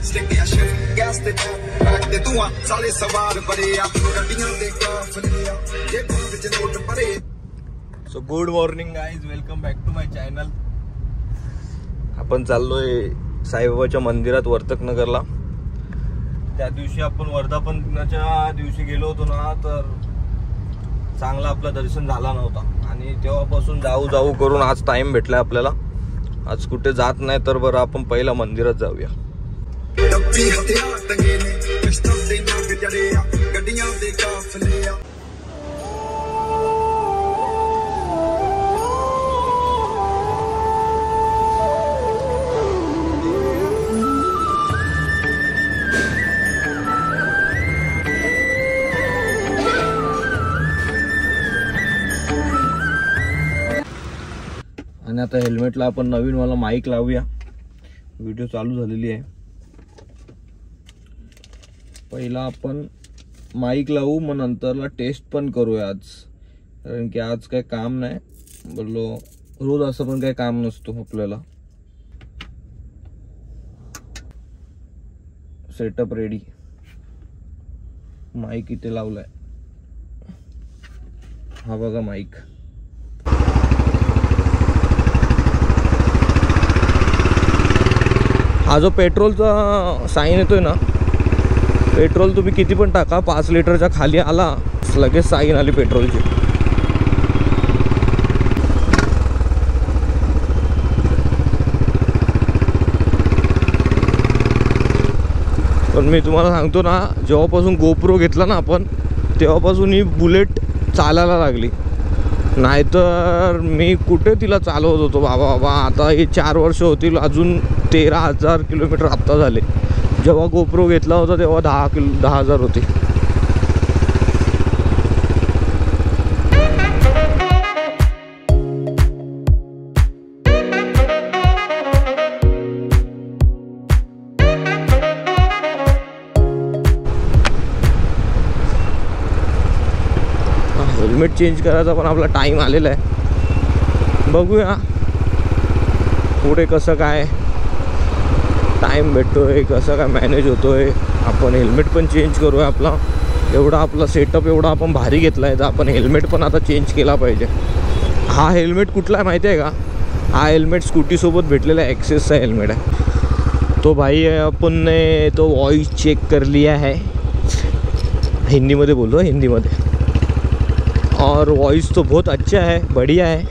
So good morning guys, welcome back to my channel. आपण चाललोय साईबाबाच्या मंदिरात वर्तकनगरला. त्या दिवशी आपण वर्धापन दिनाच्या दिवशी गेलो होतो ना, तर चांगला आपलं दर्शन झाला नव्हता आणि तेव्हापासून जाऊ करून आज टाइम भेटलाय आपल्याला. आज कुठे जात नाही तर बरं आपण पहिला मंदिरात जाऊया. आणि आता हेल्मेटला आपण नवीन वाला माईक लावूया. व्हिडिओ चालू झालेली आहे. पहिला आपण माईक लावू, मग नंतरला टेस्ट पण करूया आज, कारण की आज काही काम नाही. बोललो रोज असं पण काही काम नसतो आपल्याला. सेटअप रेडी, माईक इथे लावलाय. हा बघा माईक. हा जो पेट्रोलचा साईन येतोय ना, पेट्रोल तुम्ही किती पण टाका, 5 लिटरच्या खाली आला लगेच साईन आली पेट्रोलची. पण मी तुम्हाला सांगतो ना, जेव्हापासून गोप्रो घेतला ना आपण, तेव्हापासून ही बुलेट चालायला लागली. नाहीतर मी कुठे तिला चालवत होतो बाबा. आता हे 4 वर्ष होतील, अजून 13,000 किलोमीटर आत्ता झाले. जेव्हा गोप्रो घेतला होता तेव्हा 10,000 होते. हेल्मेट चेंज करायचा पण आपला टाइम आलेला आहे. बघूया पुढे कसं काय टाइम भेटतोय, कसं काय मॅनेज होतोय. आपण हेल्मेट पण चेंज करूया. आपला सेटअप एवढा आपण भारी घेतला आहे, तर आपण हेल्मेट पण आता चेंज केला पाहिजे. हा हेल्मेट कुठला आहे माहिती आहे का? हा हेल्मेट स्कूटीसोबत भेटलेला ॲक्सेसचा हेल्मेट आहे. तो भाई अपन ने तो वॉइस चेक कर लिया है. हिंदीमध्ये बोलो, हिंदीमध्ये. और वॉइस तो बहुत अच्छा है, बढ़िया है.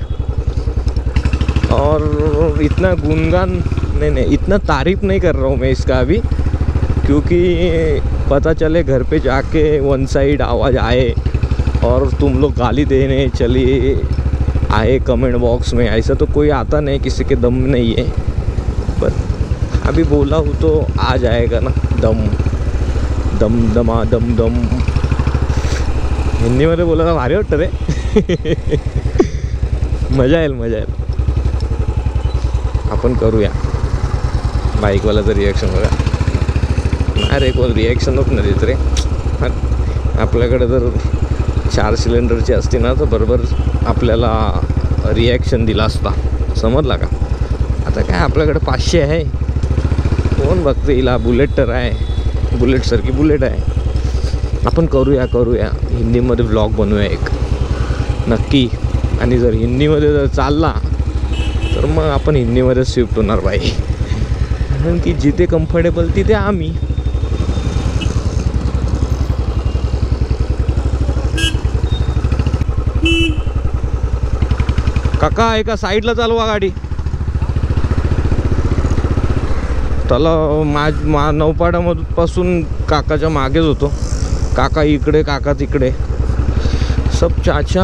और इतना गुणगान नहीं, इतना तारीफ़ नहीं कर रहा हूँ मैं इसका अभी, क्योंकि पता चले घर पे जाके वन साइड आवाज़ आए और तुम लोग गाली देने चलिए आए कमेंट बॉक्स में. ऐसा तो कोई आता नहीं, किसी के दम नहीं है. पर अभी बोला हूँ तो आ जाएगा ना. दम दम दमा दम दम. हिंदीमध्ये बोलायला भारी वाटतं रे. मजा येईल. आपण करूया. बाईकवाल्याचं रिॲक्शन बघा. अरे कोण रिॲक्शनच नाही देत रे. आपल्याकडे जर 4 सिलेंडरची असती ना, तर बरोबर आपल्याला रिॲक्शन दिला असता. समजला का? आता काय आपल्याकडे 500 आहे, कोण बघते हिला. बुलेट तर आहे, बुलेटसारखी बुलेट आहे. आपण करूया हिंदीमध्ये व्लॉग बनवूया एक नक्की. आणि जर हिंदीमध्ये जर चालला तर मग आपण हिंदीमध्ये शिफ्ट होणार बाई, कारण की जिथे कम्फर्टेबल तिथे आम्ही. काका एका साईडला चालवा गाडी. त्याला नौपाड्यापासून काकाच्या मागेच होतो. काका इकडे, काका तिकडे. सब चाचा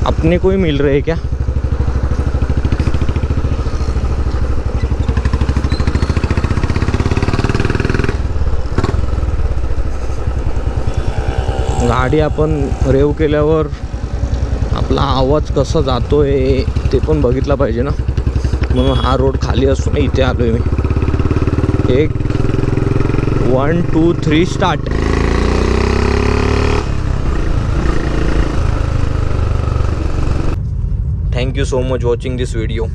अपने को ही मिल रहे क्या? गाडी आपण रेव केल्यावर आपला आवाज कसा जातोय ते पण बघितला पाहिजे ना. म्हणून हा रोड खाली असून इथे आलोय मी. 1 2 3 start. Thank you so much watching this video.